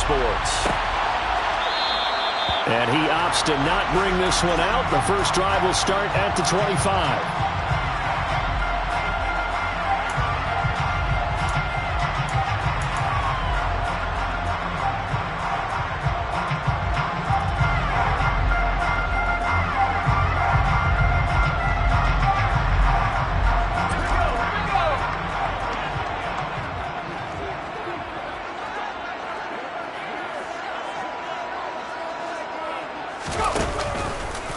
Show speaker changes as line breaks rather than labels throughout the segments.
Sports. And he opts to not bring this one out. The first drive will start at the 25.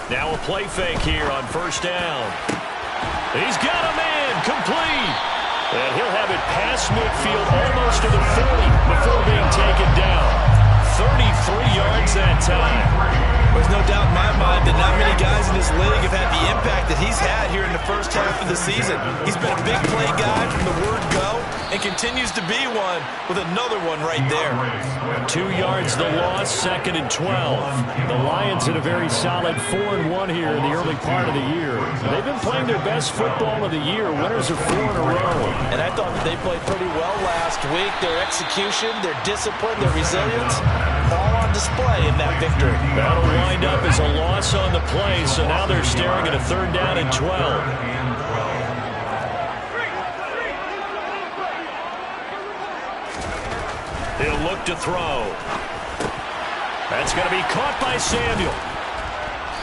Now a play fake here on first down. He's got him in, complete. And he'll have it past midfield almost to the 40 before being taken down. 33 yards that time.
There's no doubt in my mind that not many guys in this league have had the impact that he's had here in the first half of the season. He's been a big play guy from the word go and continues to be one with another one right there.
2 yards the loss, 2nd and 12. The Lions in a very solid 4-1 here in the early part of the year. They've been playing their best football of the year. Winners of 4 in a row.
And I thought that they played pretty well last week. Their execution, their discipline, their resilience, all on display in that victory.
That'll wind up as a loss on the play, so now they're staring at a 3rd down and 12. He'll look to throw. That's going to be caught by Samuel.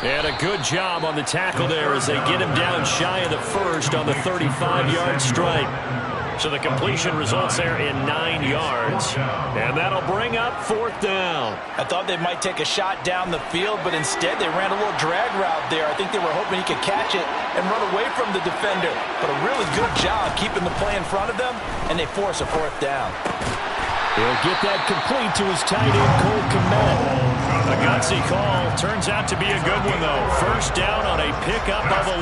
And a good job on the tackle there as they get him down shy of the first on the 35-yard strike. So the completion results there in 9 yards. And that'll bring up 4th down.
I thought they might take a shot down the field, but instead they ran a little drag route there. I think they were hoping he could catch it and run away from the defender. But a really good job keeping the play in front of them, and they force a 4th down.
He'll get that complete to his tight end, Cole Kmet. A gutsy call. Turns out to be a good one, though. First down on a pickup of 11.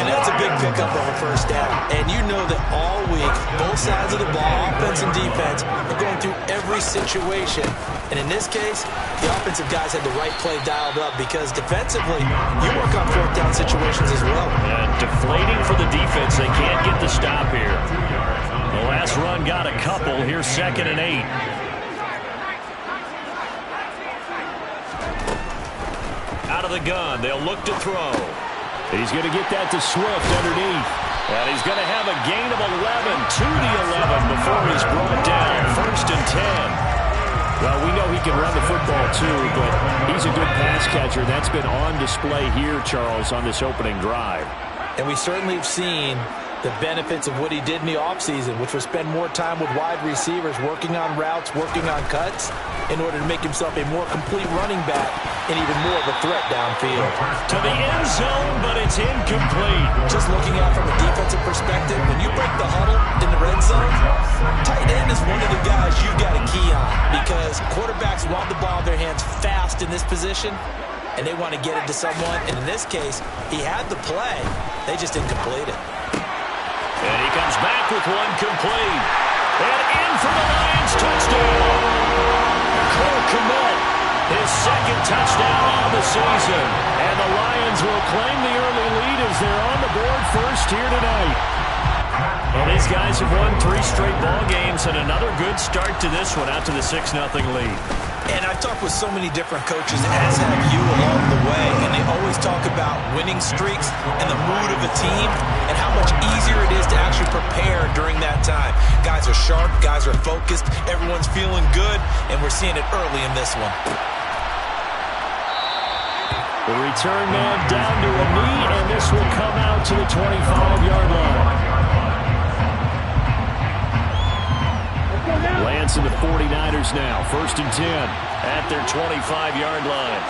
And that's a big pickup of a first down. And you know that all week, both sides of the ball, offense and defense, are going through every situation. And in this case, the offensive guys had the right play dialed up because defensively, you work on 4th down situations as well.
And deflating for the defense. They can't get the stop here. The last run got a couple. Here's 2nd and 8. Out of the gun. They'll look to throw. He's going to get that to Swift underneath. And he's going to have a gain of 11 to the 11 before he's brought down. 1st and 10. Well, we know he can run the football too, but he's a good pass catcher. That's been on display here, Charles, on this opening drive.
And we certainly have seen the benefits of what he did in the offseason, which was spend more time with wide receivers, working on routes, working on cuts, in order to make himself a more complete running back and even more of a threat downfield.
To the end zone, but it's incomplete.
Just looking at it from a defensive perspective, when you break the huddle in the red zone, tight end is one of the guys you've got to key on because quarterbacks want the ball in their hands fast in this position, and they want to get it to someone. And in this case, he had the play. They just didn't complete it.
And he comes back with one complete. And in for the Lions touchdown. Cole Kmet, his 2nd touchdown on the season. And the Lions will claim the early lead as they're on the board first here tonight. Well, these guys have won 3 straight ball games and another good start to this one out to the 6-0 lead.
And I've talked with so many different coaches, as have you along the way, and they always talk about winning streaks and the mood of a team and how much easier it is to actually prepare during that time. Guys are sharp, guys are focused, everyone's feeling good, and we're seeing it early in this one.
The return man down to a knee, and this will come out to the 25-yard line. Lance and the 49ers now. 1st and 10 at their 25-yard line.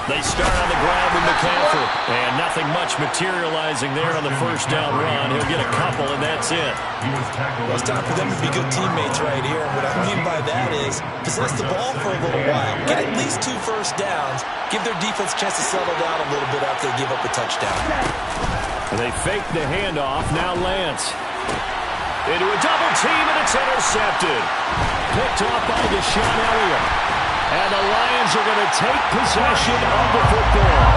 They start on the ground with McCaffrey. And nothing much materializing there on the first down run. He'll get a couple, and that's it.
Well, it's time for them to be good teammates right here. And what I mean by that is possess the ball for a little while. Get at least 2 first downs. Give their defense a chance to settle down a little bit after they give up a touchdown.
They fake the handoff. Now Lance. Into a double team, and it's intercepted. Picked off by Deshaun Elliott. And the Lions are going to take possession of the football.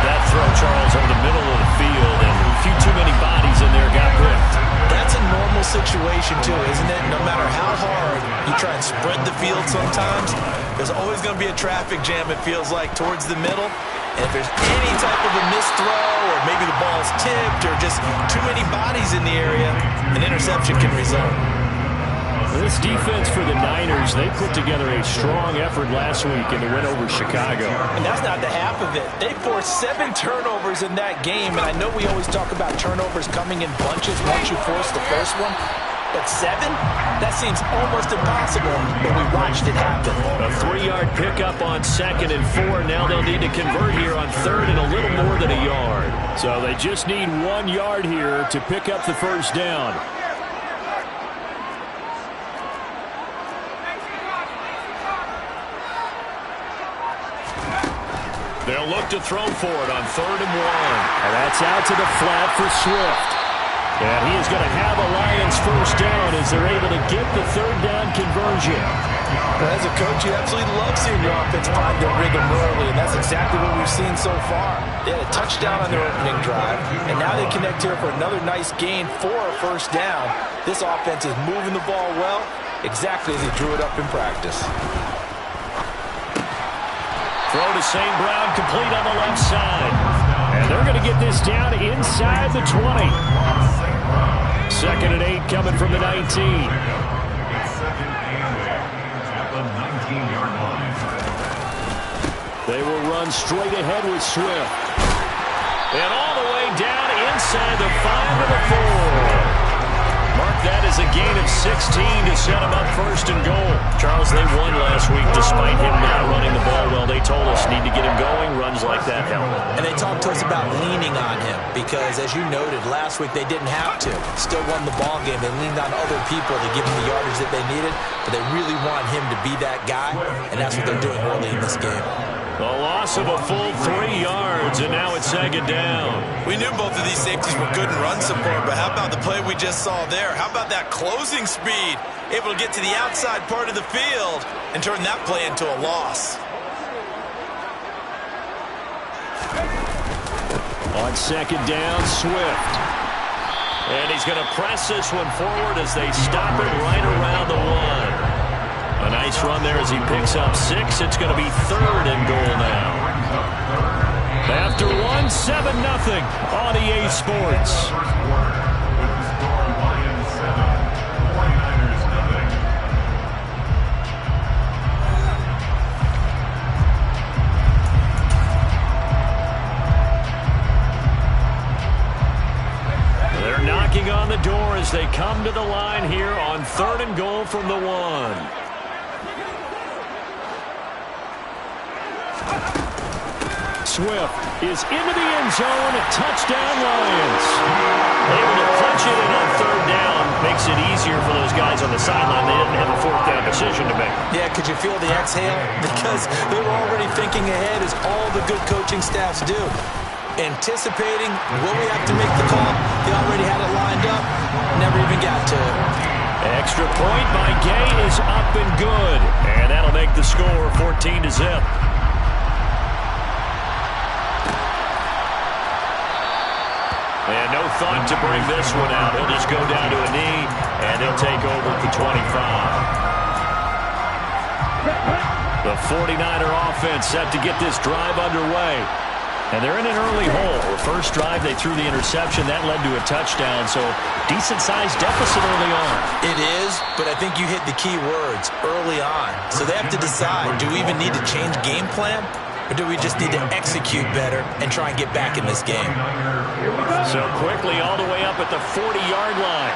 That throw, Charles, over the middle of the field, and a few too many bodies in there got picked.
That's a normal normal situation, too, isn't it? No matter how hard you try and spread the field sometimes, there's always going to be a traffic jam, it feels like, towards the middle. And if there's any type of a missed throw or maybe the ball's tipped or just too many bodies in the area, an interception can result.
This defense for the Niners, they put together a strong effort last week in the win over Chicago.
And that's not the half of it. They forced 7 turnovers in that game, and I know we always talk about turnovers coming in bunches once you force the first one. But 7? That seems almost impossible, but we watched it happen.
A 3-yard pickup on 2nd and 4. Now they'll need to convert here on 3rd and a little more than a yard. So they just need 1 yard here to pick up the first down. They'll look to throw for it on 3rd and 1. And that's out to the flat for Swift. And he is going to have a Lions first down as they're able to get the 3rd down conversion.
As a coach, you absolutely love seeing your offense find their rhythm early, and that's exactly what we've seen so far. They had a touchdown on their opening drive, and now they connect here for another nice gain for a first down. This offense is moving the ball well, exactly as he drew it up in practice.
Throw to St. Brown, complete on the left side. And they're going to get this down inside the 20. 2nd and 8 coming from the 19. They will run straight ahead with Swift. And all the way down inside the 5 to the 4. Mark that as a gain of 16 to set him up 1st and goal. Charles, they won last week despite him not running the ball well. They told us need to get him going. Runs like that help.
And they talked to us about leaning on him because, as you noted, last week they didn't have to. Still won the ball game. They leaned on other people to give him the yardage that they needed, but they really want him to be that guy, and that's what they're doing early in this game.
A loss of a full 3 yards, and now it's 2nd down.
We knew both of these safeties were good in run support, but how about the play we just saw there? How about that closing speed? Able to get to the outside part of the field and turn that play into a loss.
On 2nd down, Swift. And he's going to press this one forward as they stop it right around the 1. A nice run there as he picks up 6. It's going to be 3rd and goal now. After 1, 7-0 on EA Sports. They're knocking on the door as they come to the line here on 3rd and goal from the 1. Swift is into the end zone. Touchdown, Lions. Able to punch it in on 3rd down. Makes it easier for those guys on the sideline. They didn't have a 4th down decision to make.
Yeah, could you feel the exhale? Because they were already thinking ahead, as all the good coaching staffs do. Anticipating, will we have to make the call? They already had it lined up. Never even got to it.
Extra point by Gay is up and good. And that'll make the score 14-0. And no thought to bring this one out. He'll just go down to a knee, and he'll take over at the 25. The 49er offense set to get this drive underway. And they're in an early hole. The first drive, they threw the interception. That led to a touchdown, so decent-sized deficit early on.
It is, but I think you hit the key words, early on. So they have to decide, do we even need to change game plan? Or do we just need to execute better and try and get back in this game?
So quickly all the way up at the 40-yard line.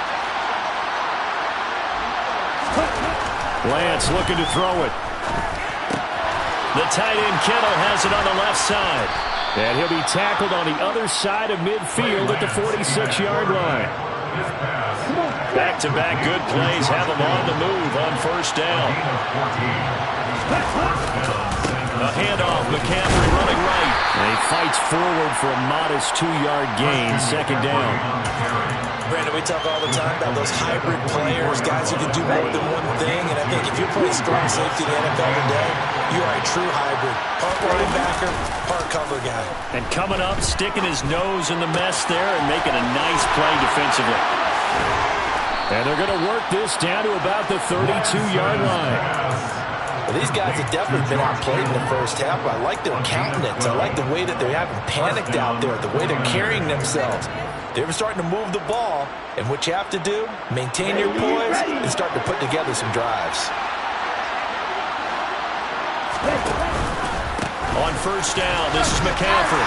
Lance looking to throw it. The tight end Kittle has it on the left side. And he'll be tackled on the other side of midfield at the 46-yard line. Back-to-back good plays have him on the move on 1st down. A handoff, McCaffrey running right. And he fights forward for a modest 2-yard gain, 2nd down.
Brandon, we talk all the time about those hybrid players, guys who can do more than one thing. And I think if you're playing strong safety in the NFL today, you are a true hybrid. Part linebacker, part cover guy.
And coming up, sticking his nose in the mess there and making a nice play defensively. And they're going to work this down to about the 32-yard line.
Well, these guys have definitely been outplayed in the first half. I like their countenance. I like the way that they haven't panicked out there, the way they're carrying themselves. They're starting to move the ball, and what you have to do, maintain your poise and start to put together some drives.
On first down, this is McCaffrey.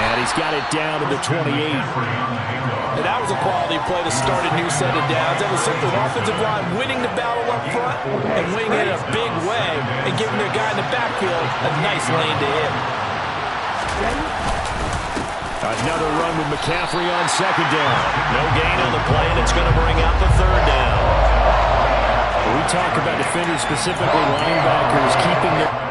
And he's got it down to the 28.
And that was a quality play to start a new set of downs. That was simply an offensive line winning the battle up front and winning it in a big way and giving their guy in the backfield a nice lane to hit.
Another run with McCaffrey on second down. No gain on the play, and it's going to bring out the third down. We talk about defenders, specifically linebackers, keeping their...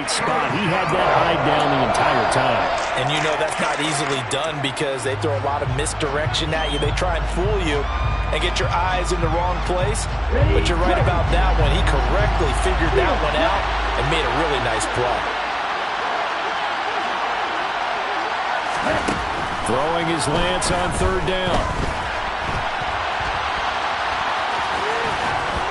spot. He had that eye down the entire time.
And you know that's not easily done because they throw a lot of misdirection at you. They try and fool you and get your eyes in the wrong place. But you're right about that one. He correctly figured that one out and made a really nice play.
Throwing his lance on third down.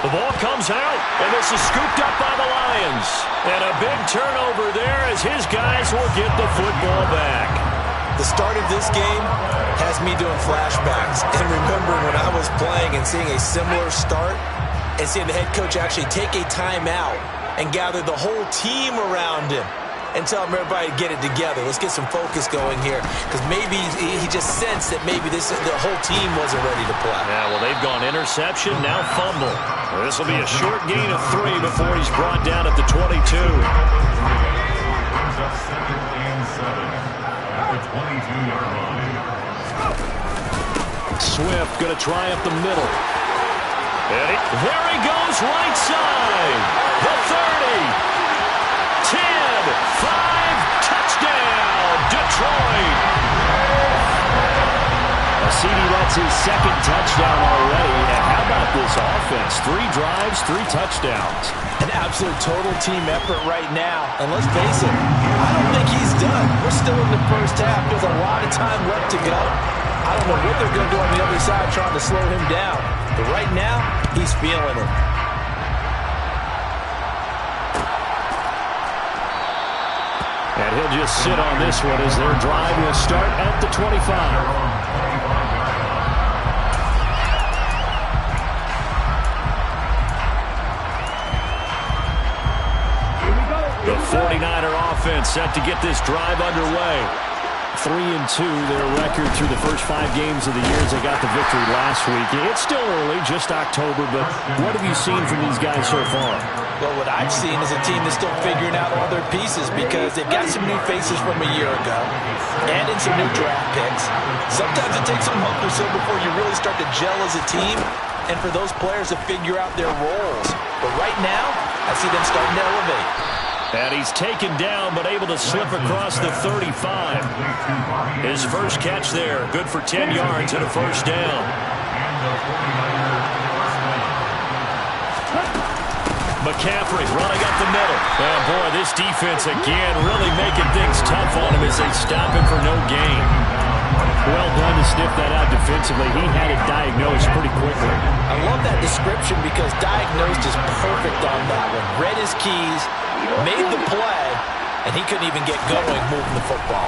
The ball comes out, and this is scooped up by the Lions. And a big turnover there as his guys will get the football back.
The start of this game has me doing flashbacks and remembering when I was playing and seeing a similar start and seeing the head coach actually take a timeout and gather the whole team around him and tell him everybody to get it together. Let's get some focus going here because maybe he just sensed that maybe the whole team wasn't ready to play.
Yeah, well, they've gone interception, now fumble. This will be a short gain of 3 before he's brought down at the 22. Swift going to try up the middle. There he goes, right side. The 30. 10, 5, touchdown, Detroit. CD, that's his second touchdown already. And how about this offense? 3 drives, 3 touchdowns.
An absolute total team effort right now. And let's face it, I don't think he's done. We're still in the first half. There's a lot of time left to go. I don't know what they're going to do on the other side trying to slow him down. But right now, he's feeling it.
And he'll just sit on this one as their drive will start at the 25. The 49er offense set to get this drive underway. 3-2, their record through the first 5 games of the year as they got the victory last week. It's still early, just October, but what have you seen from these guys so far?
Well, what I've seen is a team that's still figuring out all their pieces because they've got some new faces from a year ago and in some new draft picks. Sometimes it takes a month or so before you really start to gel as a team and for those players to figure out their roles. But right now, I see them starting to elevate.
And he's taken down, but able to slip across the 35. His first catch there, good for 10 yards and a first down. McCaffrey running up the middle. Oh, boy, this defense again really making things tough on him as they stop him for no gain. Well done to sniff that out defensively. He had it diagnosed pretty quickly.
I love that description because diagnosed is perfect on that one. Read his keys, made the play, and he couldn't even get going moving the football.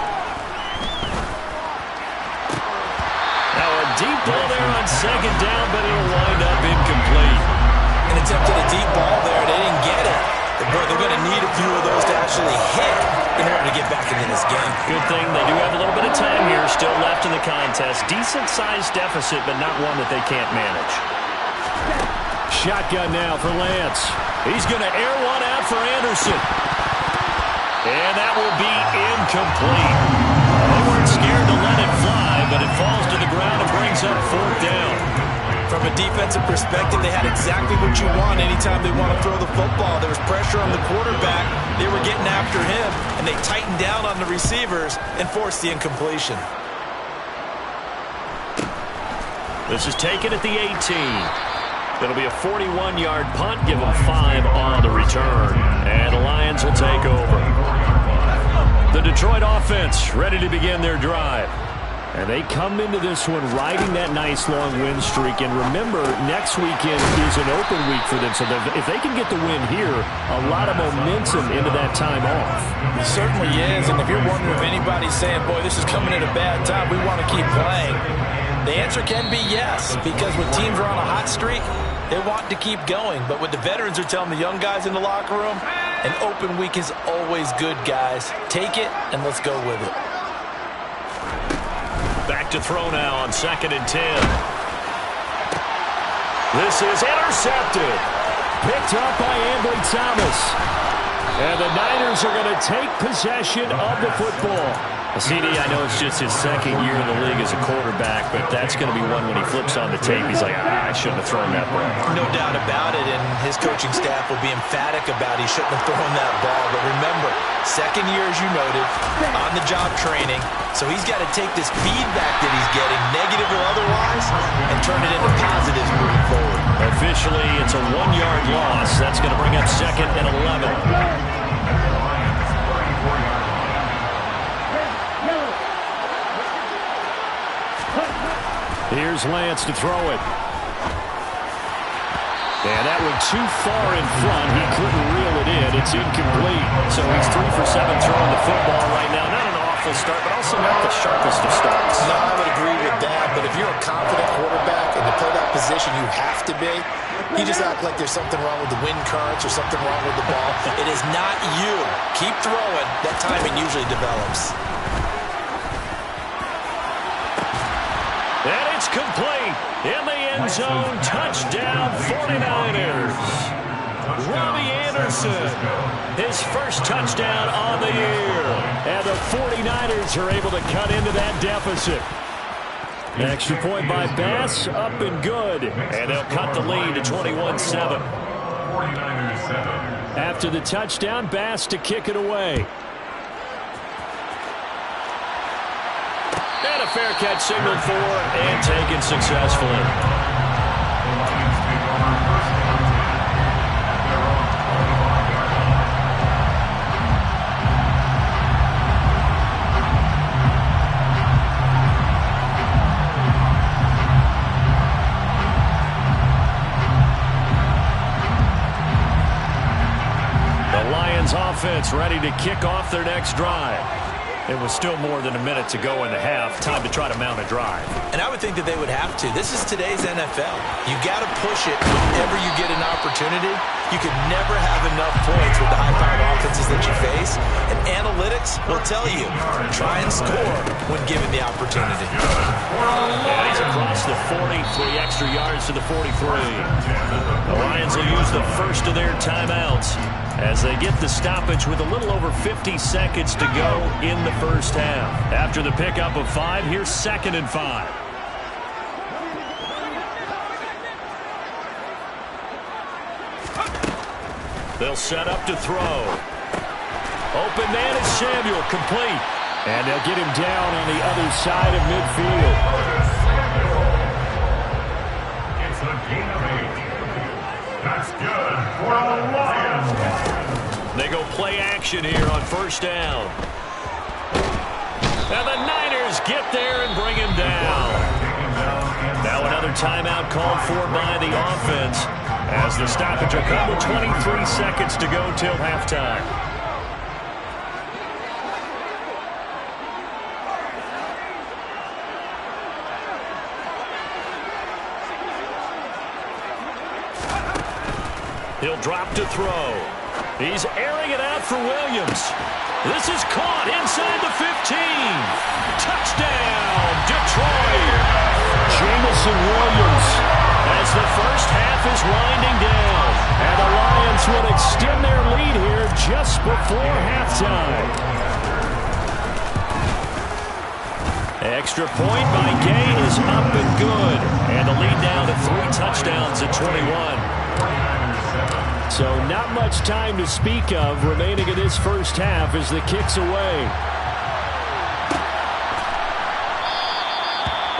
Now a deep ball there on second down, but it'll wind up incomplete.
An attempt at a deep ball there, they didn't get it. But boy, they're going to need a few of those to actually hit in order to get back into this game.
Good thing they do have a little bit of time here still left in the contest. Decent-sized deficit, but not one that they can't manage. Shotgun now for Lance. He's going to air one out for Anderson. And that will be incomplete. They weren't scared to let it fly, but it falls to the ground and brings up fourth down.
From a defensive perspective, they had exactly what you want anytime they want to throw the football. There was pressure on the quarterback. They were getting after him, and they tightened down on the receivers and forced the incompletion.
This is taken at the 18. It'll be a 41-yard punt. Give them 5 on the return. And the Lions will take over. The Detroit offense ready to begin their drive. And they come into this one riding that nice long win streak. And remember, next weekend is an open week for them. So if they can get the win here, a lot of momentum into that time off.
It certainly is. And if you're wondering if anybody's saying, boy, this is coming at a bad time, we want to keep playing, the answer can be yes. Because when teams are on a hot streak, they want to keep going. But what the veterans are telling the young guys in the locker room, an open week is always good, guys. Take it, and let's go with it.
Back to throw now on 2nd and 10. This is intercepted. Picked up by Ambry Thomas. And the Niners are going to take possession of the football. CD, I know it's just his second year in the league as a quarterback, but that's going to be one when he flips on the tape. He's like, I shouldn't have thrown that ball.
No doubt about it, and his coaching staff will be emphatic about he shouldn't have thrown that ball. But remember, second year, as you noted, on-the-job training, so he's got to take this feedback that he's getting, negative or otherwise, and turn it into positives moving forward.
Officially, it's a 1-yard loss. That's going to bring up 2nd and 11. Here's Lance to throw it. And that went too far in front. He couldn't reel it in. It's incomplete. So he's 3 for 7 throwing the football right now. Not an awful start, but also not the sharpest of starts.
No, I would agree with that. But if you're a confident quarterback and to play that position, you have to be. You just act like there's something wrong with the wind currents or something wrong with the ball. It is not you. Keep throwing. That timing usually develops.
And it's complete. In the end zone, touchdown 49ers. Robbie Anderson, his first touchdown on the year. And the 49ers are able to cut into that deficit. Extra point by Bass, up and good. And they'll cut the lead to 21-7. After the touchdown, Bass to kick it away. And a fair catch signaled for and taken successfully. The Lions offense ready to kick off their next drive. It was still more than a minute to go in the half. Time to try to mount a drive.
And I would think that they would have to. This is today's NFL. You got to push it whenever you get an opportunity. You can never have enough points with the high-powered offenses that you face. And analytics will tell you, try and score when given the opportunity.
And he's across the 40, 3 extra yards to the 43. The Lions will use the first of their timeouts as they get the stoppage with a little over 50 seconds to go in the first half. After the pickup of 5, here's 2nd and 5. They'll set up to throw. Open man is Samuel, complete. And they'll get him down on the other side of midfield.
It's a gain of 8. That's good for the Lions.
They go play action here on first down. And the Niners defenses get there and bring him down. Now another timeout called for by the offense as the stoppage will come with 23 seconds to go till halftime. He'll drop to throw. He's airing it out for Williams. This is caught inside the 15. Touchdown, Detroit. Jameson Williams as the first half is winding down. And the Lions will extend their lead here just before halftime. Extra point by Gay is up and good. And the lead down to 3 touchdowns at 21. So not much time to speak of remaining in this first half as the kick's away.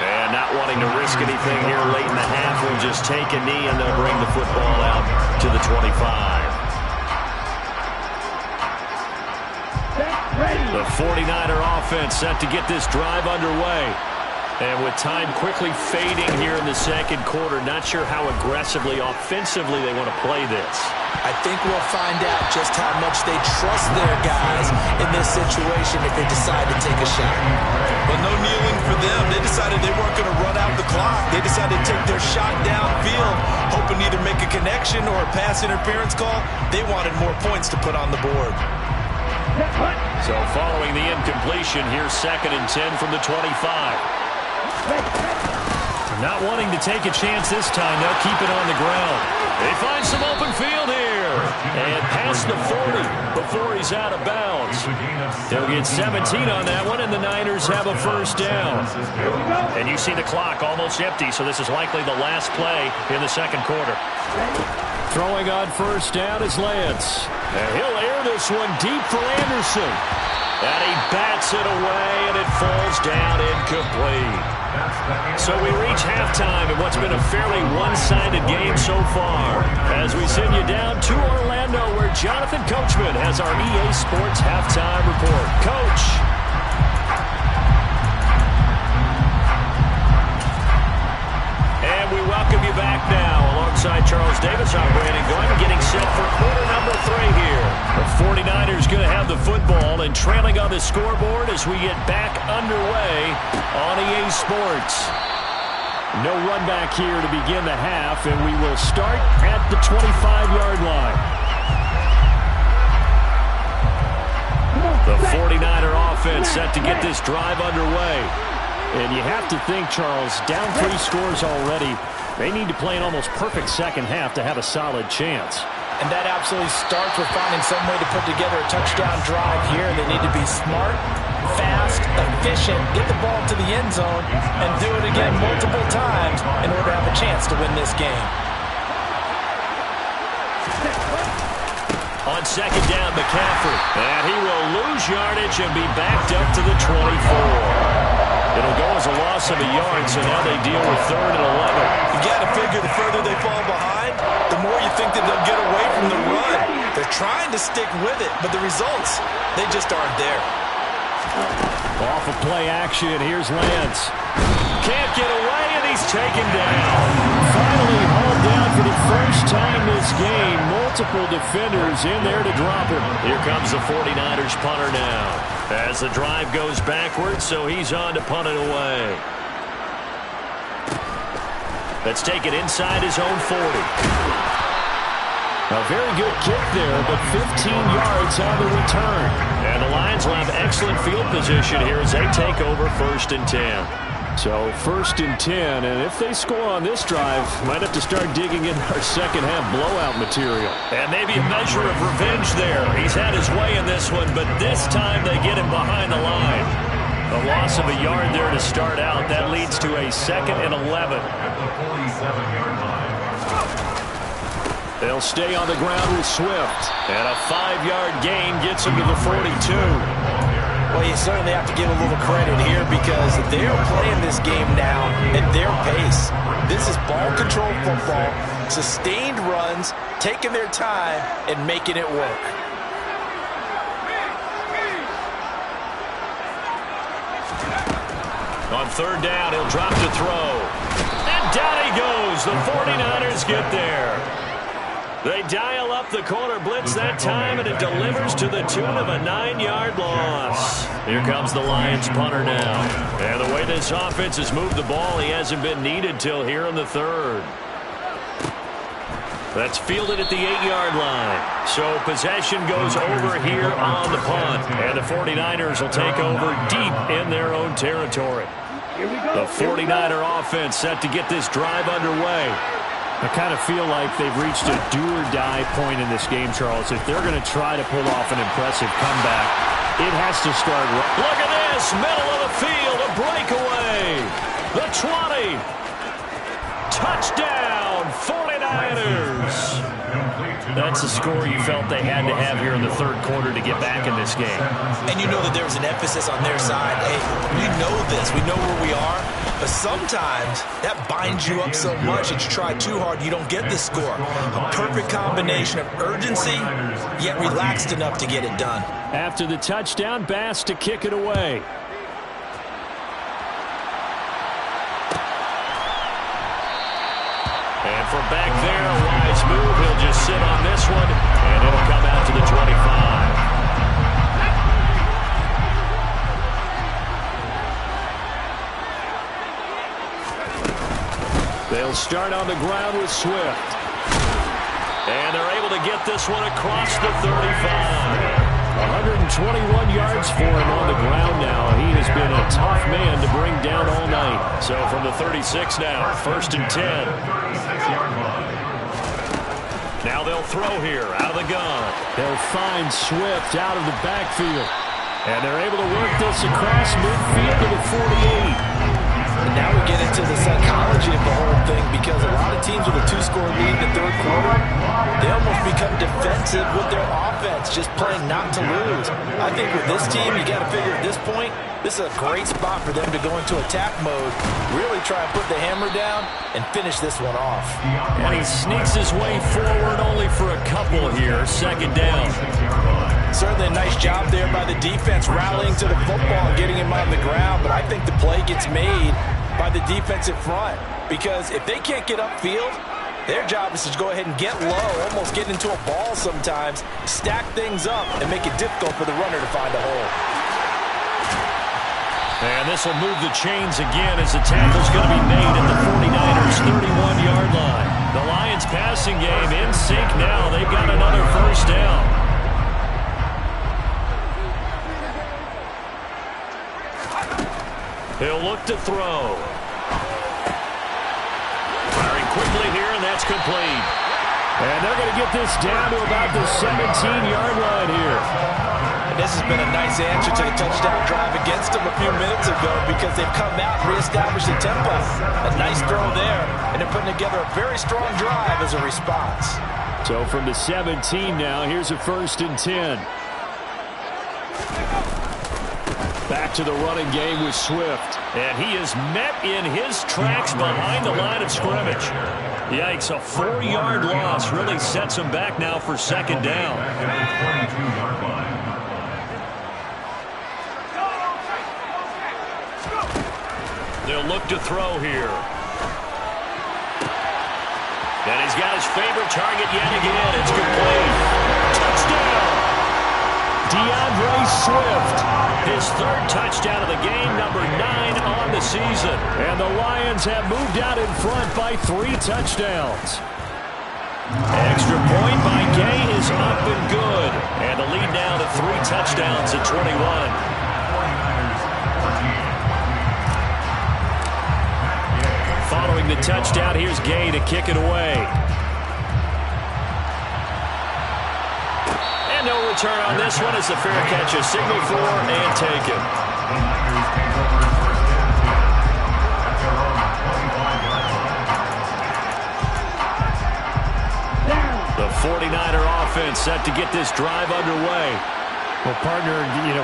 And not wanting to risk anything here late in the half, will just take a knee and they'll bring the football out to the 25. The 49er offense set to get this drive underway. And with time quickly fading here in the second quarter, not sure how aggressively, offensively they want to play this.
I think we'll find out just how much they trust their guys in this situation if they decide to take a shot. Well, no kneeling for them. They decided they weren't going to run out the clock. They decided to take their shot downfield, hoping to either make a connection or a pass interference call. They wanted more points to put on the board.
So following the incompletion, here's 2nd and 10 from the 25. Not wanting to take a chance this time. They'll keep it on the ground. They find some open field here. And past the 40 before he's out of bounds. They'll get 17 on that one, and the Niners have a first down. And you see the clock almost empty, so this is likely the last play in the second quarter. Throwing on first down is Lance. And he'll air this one deep for Anderson. And he bats it away, and it falls down incomplete. So we reach halftime in what's been a fairly one-sided game so far. As we send you down to Orlando, where Jonathan Coachman has our EA Sports halftime report. Coach. And we welcome you back now. Alongside Charles Davis, I'm Brandon Glenn, getting set for quarter number 3 here. The 49ers going to have the football and trailing on the scoreboard as we get back underway on EA Sports. No run back here to begin the half, and we will start at the 25-yard line. The 49er offense set to get this drive underway. And you have to think, Charles, down 3 scores already. They need to play an almost perfect second half to have a solid chance.
And that absolutely starts with finding some way to put together a touchdown drive here. They need to be smart, fast, efficient, get the ball to the end zone, and do it again multiple times in order to have a chance to win this game.
On second down, McCaffrey. And he will lose yardage and be backed up to the 24. It'll go as a loss of a yard, so now they deal with 3rd and 11.
You got to figure the further they fall behind, the more you think that they'll get away from the run. They're trying to stick with it, but the results, they just aren't there.
Off of play action, here's Lance. Can't get away, and he's taken down. Finally hauled down for the first time this game. Multiple defenders in there to drop him. Here comes the 49ers punter now. As the drive goes backwards, so he's on to punt it away. Let's take it inside his own 40. A very good kick there, but 15 yards on the return. And the Lions will have excellent field position here as they take over 1st and 10. So 1st and 10, and if they score on this drive, might have to start digging in our second half blowout material. And maybe a measure of revenge there. He's had his way in this one, but this time they get him behind the line. A loss of a yard there to start out. That leads to a 2nd and 11. They'll stay on the ground with Swift. And a 5-yard gain gets him to the 42.
Well, you certainly have to give a little credit here because they're playing this game now at their pace. This is ball control football, sustained runs, taking their time, and making it work.
On third down, he'll drop to throw. And down he goes. The 49ers get there. They dial up the corner blitz that time, and it delivers to the tune of a 9-yard loss. Here comes the Lions punter now. And the way this offense has moved the ball, he hasn't been needed till here in the third. That's fielded at the 8-yard line. So possession goes over here on the punt. And the 49ers will take over deep in their own territory. The 49er offense set to get this drive underway.
I kind of feel like they've reached a do-or-die point in this game, Charles. If they're going to try to pull off an impressive comeback, it has to start.
Look at this, middle of the field, a breakaway. The 20. Touchdown, 49ers. That's the score you felt they had to have here in the third quarter to get back in this game.
And you know that there was an emphasis on their side. Hey, we know this. We know where we are. But sometimes that binds you up so much that you try too hard, you don't get the score. A perfect combination of urgency, yet relaxed enough to get it done.
After the touchdown, Bass to kick it away.
And from back there, a wise move. He'll just sit on this one, and it'll come out to the 25. They'll start on the ground with Swift. And they're able to get this one across the 35. 121 yards for him on the ground now. He has been a tough man to bring down all night. So from the 36 now, 1st and 10. Now they'll throw here out of the gun.
They'll find Swift out of the backfield.
And they're able to work this across midfield to the 48.
And now we get into the psychology of the whole thing, because a lot of teams with a 2-score lead in the third quarter, they almost become defensive with their offense, just playing not to lose. I think with this team, you got to figure at this point, this is a great spot for them to go into attack mode, really try and put the hammer down and finish this one off.
And he sneaks his way forward only for a couple here. 2nd down.
Certainly a nice job there by the defense rallying to the football and getting him on the ground, but I think the play gets made by the defensive front, because if they can't get upfield, their job is to go ahead and get low, almost get into a ball sometimes, stack things up, and make it difficult for the runner to find a hole.
And this will move the chains again as the tackle's going to be made at the 49ers' 31-yard line. The Lions passing game in sync now. They've got another 1st down. He'll look to throw. Firing quickly here, and that's complete.
And they're going to get this down to about the 17-yard line here.
And this has been a nice answer to the touchdown drive against them a few minutes ago, because they've come out and reestablished the tempo. A nice throw there, and they're putting together a very strong drive as a response.
So from the 17 now, here's a 1st and 10. Back to the running game with Swift.
And he is met in his tracks behind the line of scrimmage. Yikes, a 4-yard loss really sets him back now for 2nd down. They'll look to throw here. And he's got his favorite target yet again. It's complete. Touchdown! DeAndre Swift, his 3rd touchdown of the game, number 9 on the season.
And the Lions have moved out in front by 3 touchdowns.
Extra point by Gay is up and good. And the lead now to 3 touchdowns at 21. Following the touchdown, here's Gay to kick it away. No return on this one as the fair catch is signaled for and taken. The 49er offense set to get this drive underway.
Well, partner,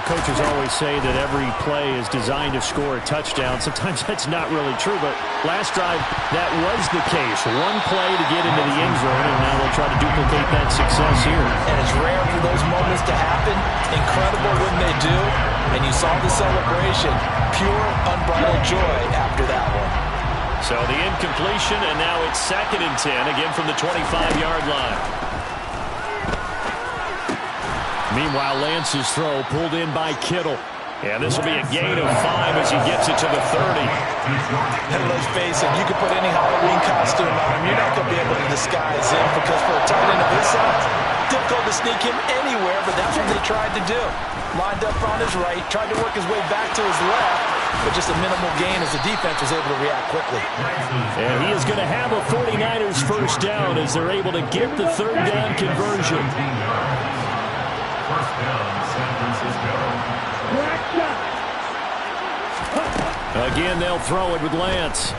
coaches always say that every play is designed to score a touchdown. Sometimes that's not really true, but last drive, that was the case. One play to get into the end zone, and now they'll try to duplicate that success here.
And it's rare for those moments to happen. Incredible when they do. And you saw the celebration. Pure, unbridled joy after that one.
So the incompletion, and now it's 2nd and 10, again from the 25-yard line. Meanwhile, Lance's throw pulled in by Kittle. And this will be a gain of 5 as he gets it to the 30.
And let's face it, you can put any Halloween costume on him. You're not going to be able to disguise him because for a tight end of his size, difficult to sneak him anywhere, but that's what they tried to do. Lined up on his right, tried to work his way back to his left, but just a minimal gain as the defense was able to react quickly.
And he is going to have a 49ers first down as they're able to get the 3rd down conversion.
First down, San Francisco.
Again, they'll throw it with Lance.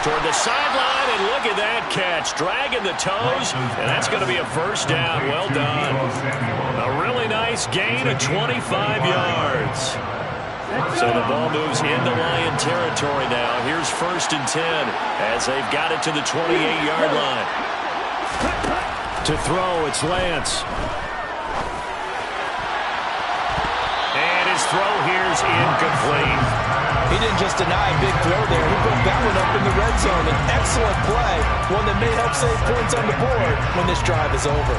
Toward the sideline, and look at that catch. Dragging the toes, and that's going to be a first down. Well done. A really nice gain of 25 yards. So the ball moves into Lion territory now. Here's 1st and 10 as they've got it to the 28-yard line. To throw, it's Lance. And his throw here's incomplete.
He didn't just deny a big throw there. He put that one up in the red zone. An excellent play, one that may help save points on the board when this drive is over.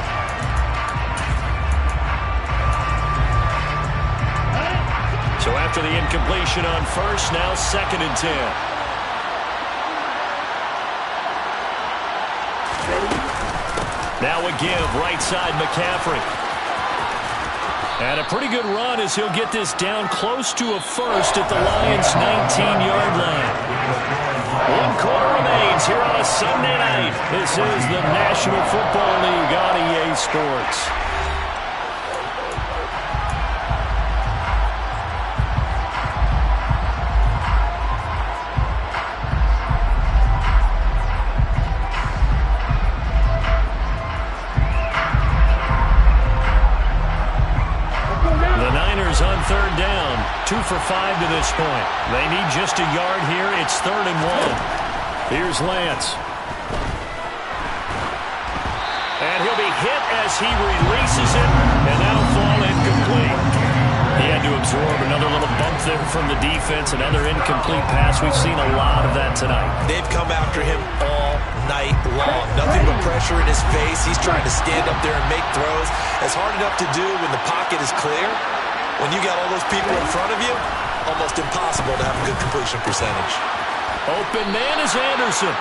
So after the incompletion on 1st, now 2nd and 10. Now a give, right side McCaffrey. And a pretty good run as he'll get this down close to a first at the Lions' 19-yard line. 1 quarter remains here on a Sunday night. This is the National Football League on EA Sports. On 3rd down, 2 for 5 to this point. They need just a yard here. It's 3rd and 1. Here's Lance. And he'll be hit as he releases it, and that'll fall incomplete. He had to absorb another little bump there from the defense, another incomplete pass. We've seen a lot of that tonight.
They've come after him all night long. Nothing but pressure in his face. He's trying to stand up there and make throws. It's hard enough to do when the pocket is clear. When you got all those people in front of you, almost impossible to have a good completion percentage.
Open man is Anderson.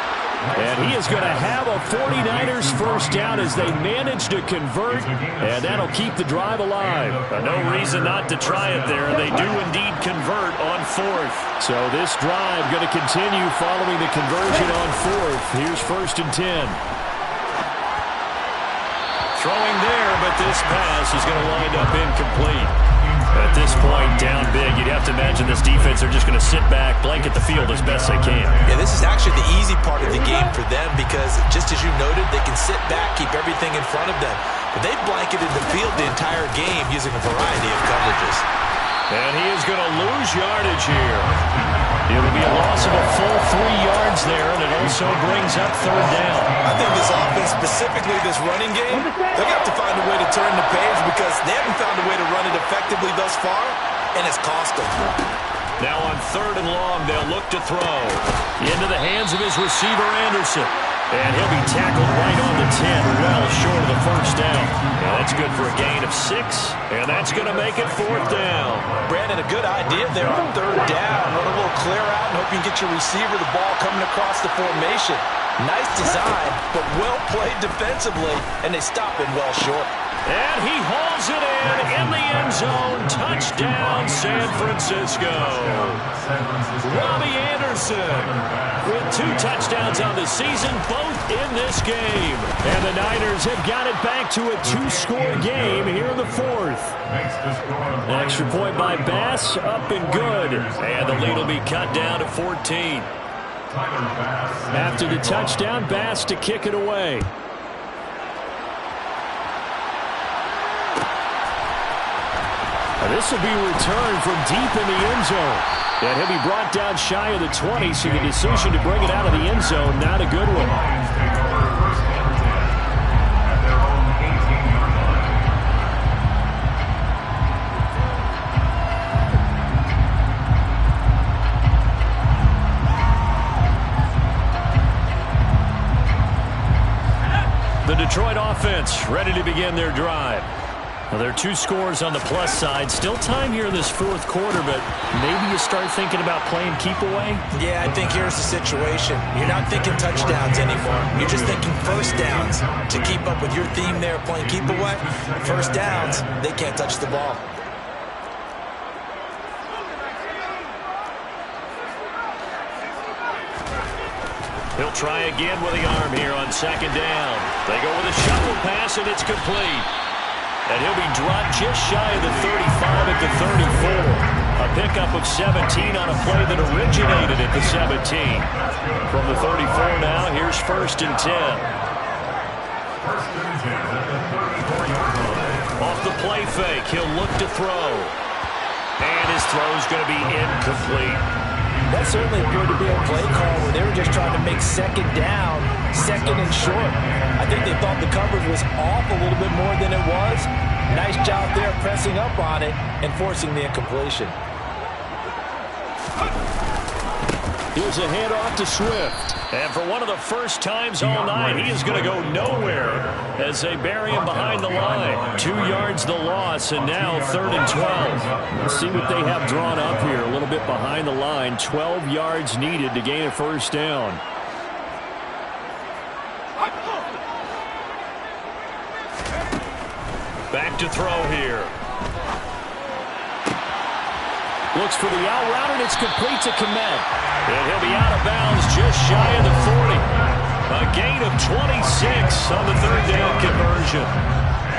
And he is going to have a 49ers first down as they manage to convert, and that'll keep the drive alive. No reason not to try it there. They do indeed convert on 4th. So this drive going to continue following the conversion on 4th. Here's 1st and 10. Throwing there, but this pass is going to wind up incomplete. At this point, down big, you'd have to imagine this defense are just going to sit back, blanket the field as best they can.
Yeah, this is actually the easy part of the game for them because, just as you noted, they can sit back, keep everything in front of them. But they've blanketed the field the entire game using a variety of coverages.
And he is going to lose yardage here. It'll be a loss of a full 3 yards there, and it also brings up 3rd down.
I think this offense, specifically this running game, they're going to have to find a way to turn the page because they haven't found a way to run it effectively thus far, and it's cost them.
Now on 3rd and long, they'll look to throw. Into the hands of his receiver, Anderson. And he'll be tackled right on the 10, well short of the first down. And that's good for a gain of 6, and that's going to make it 4th down.
Brandon, a good idea there on 3rd down. Run a little clear out and hope you can get your receiver the ball coming across the formation. Nice design, but well played defensively, and they stop him well short.
And he hauls it in the end zone. Touchdown, San Francisco. Robbie Anderson with 2 touchdowns on the season, both in this game. And the Niners have got it back to a 2-score game here in the 4th. An extra point by Bass, up and good. And the lead will be cut down to 14. After the touchdown, Bass to kick it away.
This will be returned from deep in the end zone. And he'll be brought down shy of the 20, so the decision to bring it out of the end zone, not a good one.
Lions take over first and 10 at their own 18-yard line.
The Detroit offense ready to begin their drive. Well, there are 2 scores on the plus side. Still time here in this fourth quarter, but maybe you start thinking about playing keep away?
Yeah, I think here's the situation. You're not thinking touchdowns anymore. You're just thinking first downs. To keep up with your theme there, playing keep away, first downs, they can't touch the ball.
He'll try again with the arm here on second down. They go with a shuffle pass, and it's complete. And he'll be dropped just shy of the 35 at the 34. A pickup of 17 on a play that originated at the 17. From the 34 now, here's first and 10.
First and 10 at the 34-yard line.
Off the play fake, he'll look to throw. And his throw's going to be incomplete.
That certainly appeared to be a play call where they were just trying to make second down, second and short. I think they thought the coverage was off a little bit more than it was. Nice job there pressing up on it and forcing the incompletion.
Here's a handoff to Swift.
And for one of the first times all night, he is going to go nowhere as they bury him behind the line. 2 yards the loss, and now 3rd and 12.
Let's see what they have drawn up here. A little bit behind the line. 12 yards needed to gain a first down.
Back to throw here.
Looks for the out route, and it's complete to Kmet.
And he'll be out of bounds just shy of the 40. A gain of 26 on the 3rd down conversion.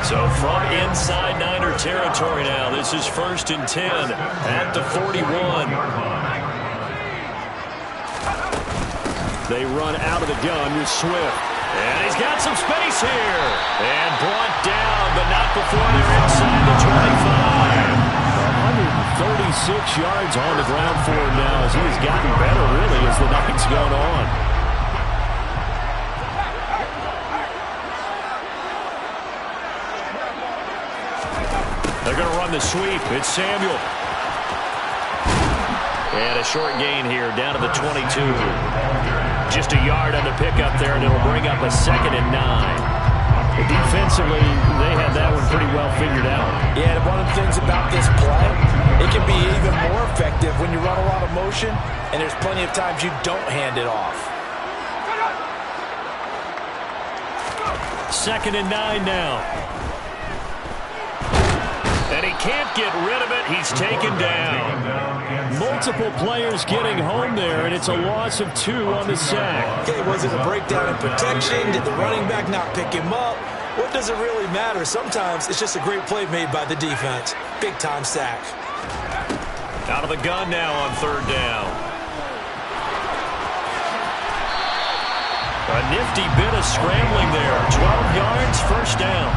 So from inside Niner territory now, this is first and 10 at the 41.
They run out of the gun with Swift.
And he's got some space here. And brought down, but not before they're inside the 25.
136 yards on the ground for him now as he has gotten better, really, as the night's gone on.
They're going to run the sweep. It's Samuel. And a short gain here down to the 22. Just a yard on the pickup there, and it'll bring up a 2nd and 9.
Defensively, they had that one pretty well figured out.
Yeah, and one of the things about this play, it can be even more effective when you run a lot of motion, and there's plenty of times you don't hand it off.
2nd and 9 now. And he can't get rid of it. He's taken down.
Multiple players getting home there, and it's a loss of 2 on the sack.
Okay, was it a breakdown in protection? Did the running back not pick him up? What does it really matter? Sometimes it's just a great play made by the defense. Big-time sack.
Out of the gun now on 3rd down. A nifty bit of scrambling there. 12 yards, first down.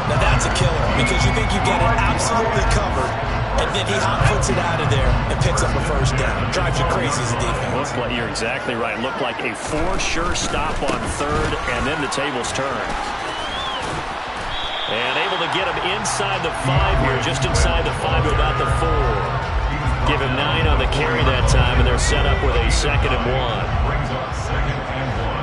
Now that's a killer because you think you get it absolutely covered, and then he hot-foots it out of there and picks up a first down. Drives you crazy as a defense.
Looked like, you're exactly right. Looked like a for-sure stop on 3rd, and then the tables turned. And able to get him inside the 5 here, just inside the 5 to about the 4. Give him 9 on the carry that time, and they're set up with a 2nd and 1.
Brings up 2nd and 1.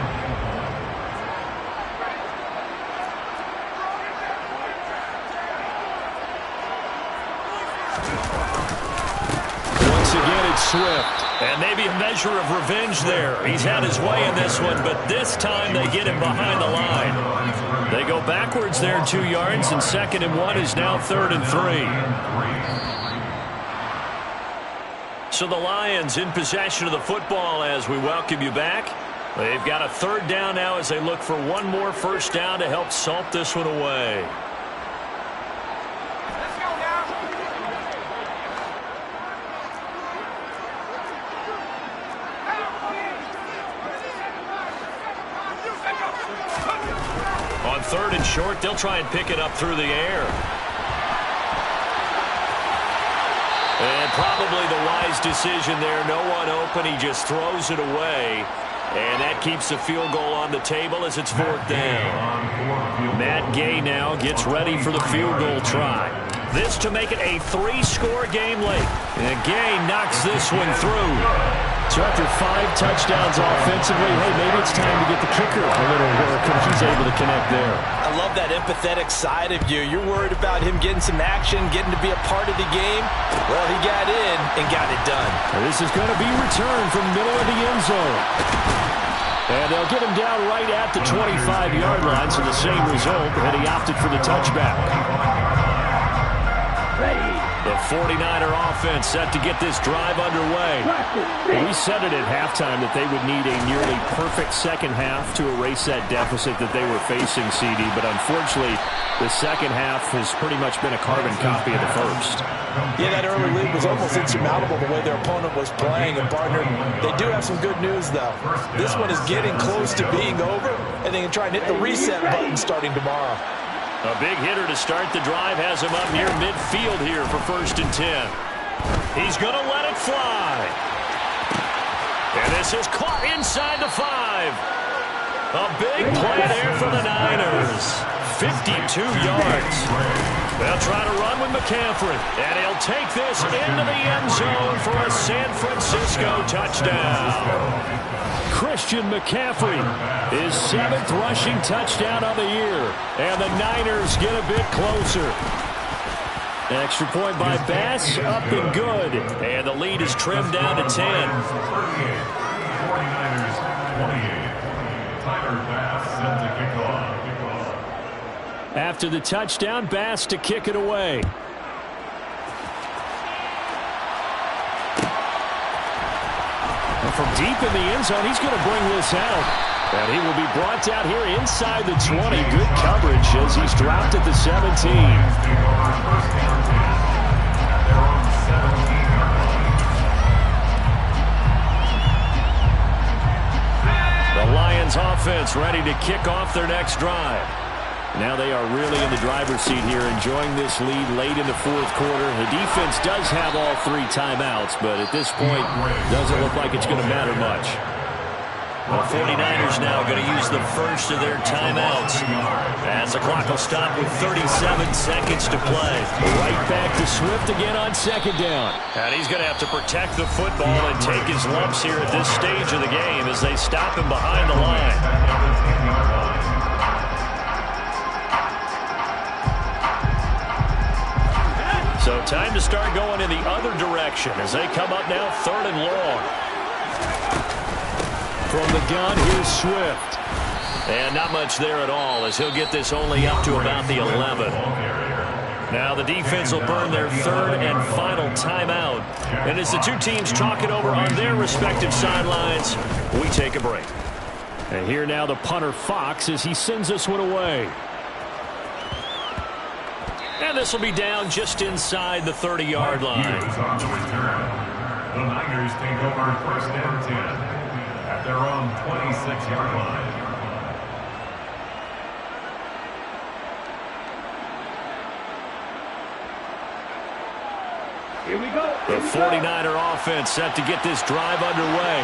Once again, it's Swift.
And maybe a measure of revenge there. He's had his way in this one, but this time they get him behind the line. They go backwards there 2 yards, and 2nd and 1 is now 3rd and 3. So the Lions in possession of the football as we welcome you back. They've got a 3rd down now as they look for one more first down to help salt this one away. On 3rd and short, they'll try and pick it up through the air. And probably the wise decision there. No one open. He just throws it away. And that keeps the field goal on the table as it's 4th down. Matt Gay now gets ready for the field goal try. This to make it a 3-score game late. And Gay knocks this one through.
So after 5 touchdowns offensively, hey, maybe it's time to get the kicker a little work, and he's able to connect there.
I love that empathetic side of you. You're worried about him getting some action, getting to be a part of the game. Well, he got in and got it done.
This is going to be returned from the middle of the end zone. And they'll get him down right at the 25-yard line, so the same result, and he opted for the touchback. The 49er offense set to get this drive underway. We said it at halftime that they would need a nearly perfect second half to erase that deficit that they were facing, CD, but unfortunately the second half has pretty much been a carbon copy of the first.
Yeah, that early lead was almost insurmountable the way their opponent was playing. And, partner, they do have some good news, though. This one is getting close to being over, and they can try and hit the reset button starting tomorrow.
A big hitter to start the drive has him up near midfield here for 1st and 10. He's going to let it fly. And this is caught inside the 5. A big play there for the Niners. 52 yards. They'll try to run with McCaffrey. And he'll take this into the end zone for a San Francisco touchdown. Christian McCaffrey, his 7th rushing touchdown of the year. And the Niners get a bit closer. Extra point by Bass, up and good. And the lead is trimmed down to 10.
49ers 28. Tyler Bass set to kick off.
After the touchdown, Bass to kick it away. From deep in the end zone, he's going to bring this out. And he will be brought down here inside the 20. Good coverage as he's dropped at the 17.
The Lions offense ready to kick off their next drive. Now they are really in the driver's seat here, enjoying this lead late in the 4th quarter. The defense does have all 3 timeouts, but at this point, doesn't look like it's going to matter much. The 49ers now going to use the first of their timeouts as the clock will stop with 37 seconds to play.
Right back to Swift again on 2nd down.
And he's going to have to protect the football and take his lumps here at this stage of the game as they stop him behind the line. So time to start going in the other direction as they come up now 3rd and long.
From the gun, here's Swift.
And not much there at all as he'll get this only up to about the 11. Now the defense will burn their 3rd and final timeout. And as the two teams talk it over on their respective sidelines, we take a break.
And here now the punter Fox as he sends this one away.
And this will be down just inside the 30-yard line.
On the return, the Niners take over 1st and 10 at their own 26-yard line.
Here we go. The 49er offense set to get this drive underway.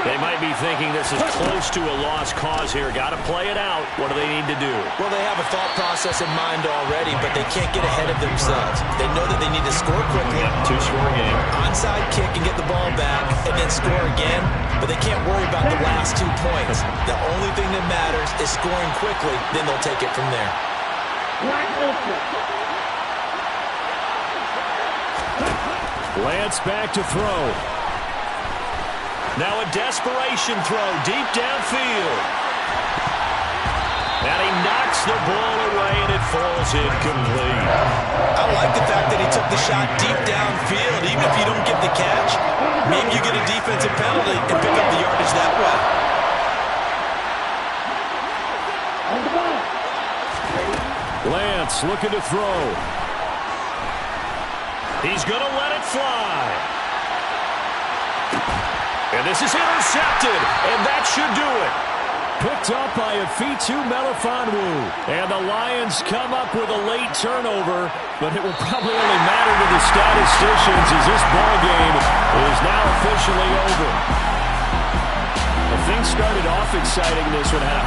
They might be thinking this is close to a lost cause here. Got to play it out. What do they need to do?
Well, they have a thought process in mind already, but they can't get ahead of themselves. They know that they need to score quickly.
Two-score game.
Onside kick and get the ball back and then score again, but they can't worry about the last 2 points. The only thing that matters is scoring quickly, then they'll take it from there.
Lance back to throw.
Now a desperation throw deep downfield. And he knocks the ball away, and it falls incomplete.
I like the fact that he took the shot deep downfield. Even if you don't get the catch, maybe you get a defensive penalty and pick up the yardage that way.
Lance looking to throw.
He's going to let it fly. And this is intercepted, and that should do it.
picked up by Afitu Melifonwu. And the Lions come up with a late turnover, but it will probably only matter to the statisticians as this ball game is now officially over. Well, things started off exciting. This one had a